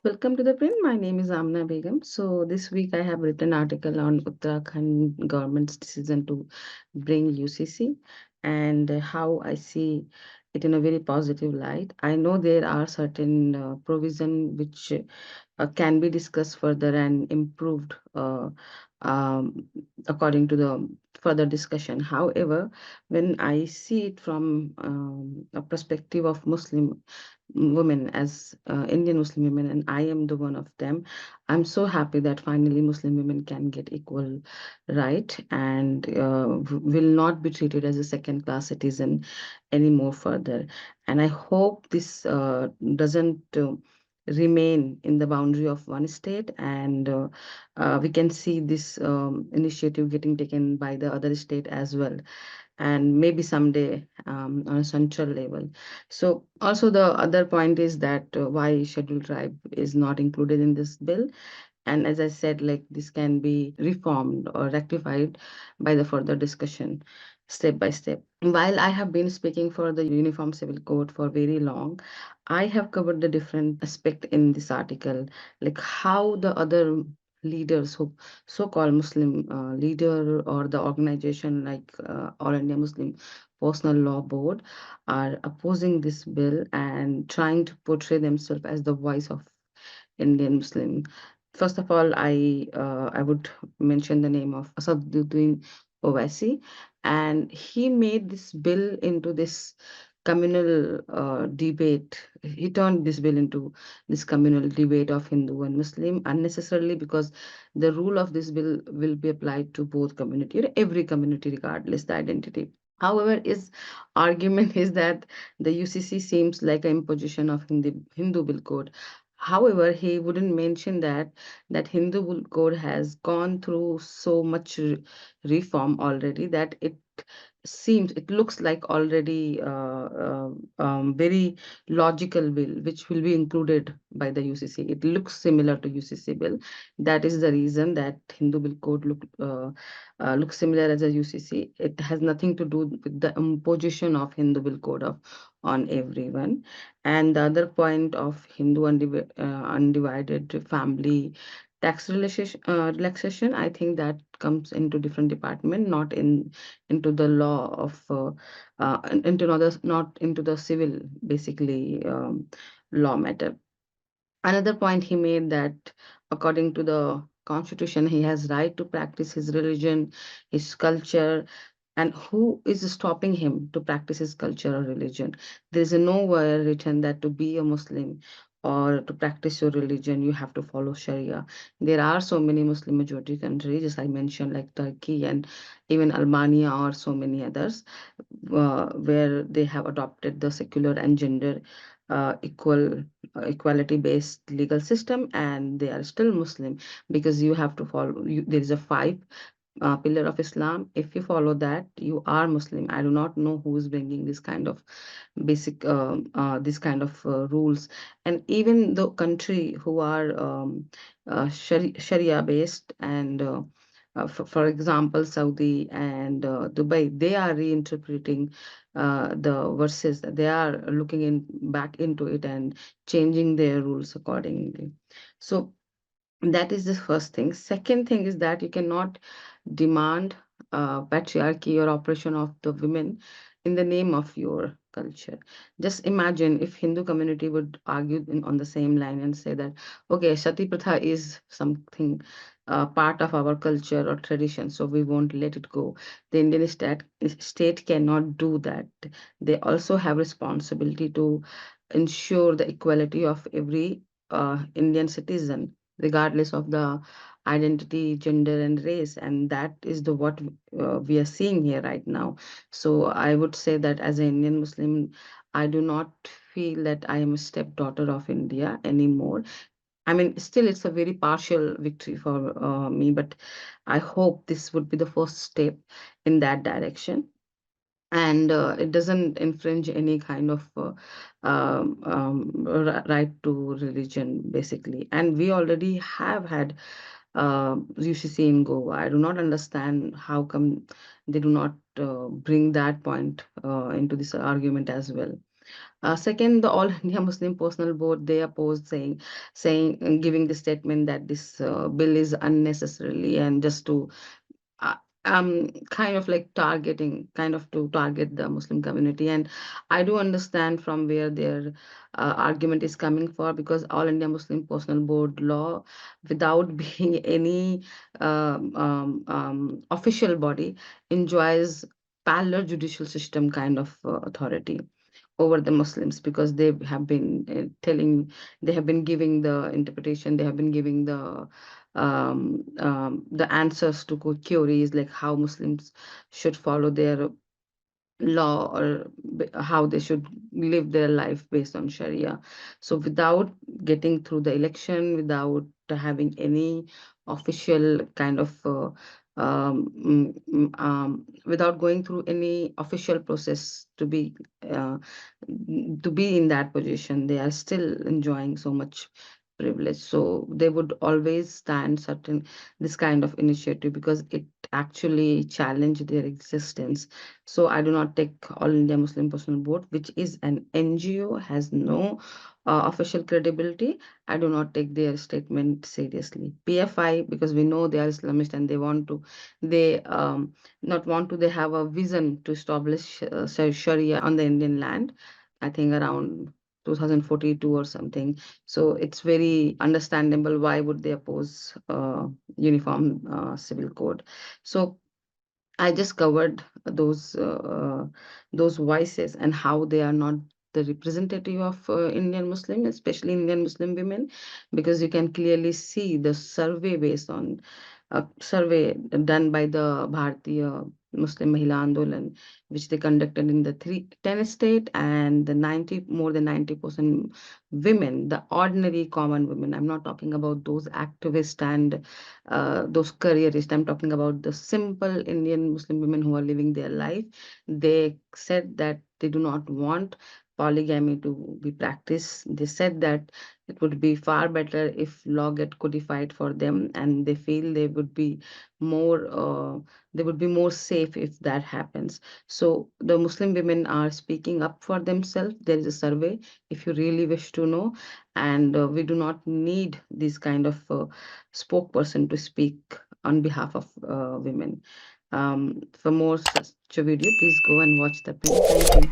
Welcome to the print. My name is Amana Begam. So this week I have written article on Uttarakhand government's decision to bring UCC and how I see it in a very positive light. I know there are certain provision which can be discussed further and improved um, according to the further discussion. However, when I see it from a perspective of Muslim women as Indian Muslim women, and I am the one of them. I'm so happy that finally Muslim women can get equal right and will not be treated as a second-class citizen anymore further. And I hope this doesn't remain in the boundary of one state, and we can see this initiative getting taken by the other state as well, and maybe someday on a central level. So also the other point is that why scheduled tribe is not included in this bill. And as I said, like this can be reformed or rectified by the further discussion step by step. While I have been speaking for the Uniform Civil Code for very long, I have covered the different aspect in this article, like how the other leaders who so-called Muslim leader or the organization like All India Muslim Personal Law Board are opposing this bill and trying to portray themselves as the voice of Indian Muslim. First of all, I would mention the name of Asaduddin Owaisi, and he made this bill into this communal debate. He turned this bill into this communal debate of Hindu and Muslim unnecessarily, because the rule of this bill will be applied to both community, every community, regardless the identity. However, his argument is that the UCC seems like an imposition of Hindu bill code. However, he wouldn't mention that Hindu bill code has gone through so much reform already that it looks like already very logical bill which will be included by the UCC. It looks similar to UCC bill. That is the reason that Hindu bill code looks similar as a UCC. It has nothing to do with the imposition of Hindu bill code on everyone. And the other point of Hindu undivided family tax relaxation, I think that comes into different department, not into the law of into another, not into the civil, basically, law matter. Another point he made that according to the constitution, he has right to practice his religion, his culture, and who is stopping him to practice his culture or religion? There is nowhere written that to be a Muslim or to practice your religion, you have to follow Sharia. There are so many Muslim majority countries, as I mentioned, like Turkey and even Albania or so many others, where they have adopted the secular and gender equality based legal system, and they are still Muslim, because you have to follow, there is a five pillar of Islam. If you follow that, you are Muslim. I do not know who is bringing this kind of basic, rules. And even the country who are Sharia based, and for example, Saudi and Dubai, they are reinterpreting the verses. They are looking in back into it and changing their rules accordingly. So that is the first thing. Second thing is that you cannot demand patriarchy or oppression of the women in the name of your culture. Just imagine if Hindu community would argue on the same line and say that, okay, Sati Pratha is something part of our culture or tradition, so we won't let it go. The Indian state cannot do that. They also have responsibility to ensure the equality of every Indian citizen, regardless of the identity, gender, and race. And that is the what we are seeing here right now. So I would say that as an Indian Muslim, I do not feel that I am a stepdaughter of India anymore. I mean, still, it's a very partial victory for me, but I hope this would be the first step in that direction, and it doesn't infringe any kind of right to religion, basically. And we already have had UCC in Goa. I do not understand how come they do not bring that point into this argument as well. Second, the All India Muslim Personal Board, they opposed, giving the statement that this bill is unnecessarily and just to uh, kind of like targeting, kind of to target the Muslim community. And I do understand from where their argument is coming for, because All India Muslim Personal Board law, without being any official body, enjoys parallel judicial system kind of authority over the Muslims, because they have been they have been giving the interpretation, they have been giving the answers to queries like how Muslims should follow their law, or how they should live their life based on Sharia. So without getting through the election, without having any official kind of without going through any official process uh, to be in that position, they are still enjoying so much privilege. So they would always stand certain this kind of initiative, because it actually challenged their existence. So I do not take All India Muslim Personal Board, which is an NGO, has no official credibility. I do not take their statement seriously. PFI, because we know they are Islamist and they want to, they not want to, they have a vision to establish Sharia on the Indian land, I think around 2042 or something. So it's very understandable why would they oppose uniform civil code. So I just covered those voices and how they are not the representative of Indian Muslim, especially Indian Muslim women, because you can clearly see the survey based on a survey done by the Bharatiya Muslim Mahila Andolan, which they conducted in the 10 state, and the 90 more than 90% women, the ordinary common women. I'm not talking about those activists and those careerists. I'm talking about the simple Indian Muslim women who are living their life. They said that they do not want polygamy to be practiced. They said that it would be far better if law get codified for them, and they feel they would be more safe if that happens. So the Muslim women are speaking up for themselves. There is a survey if you really wish to know, and we do not need this kind of spokesperson to speak on behalf of women. For more such a video, please go and watch the print. Thank you.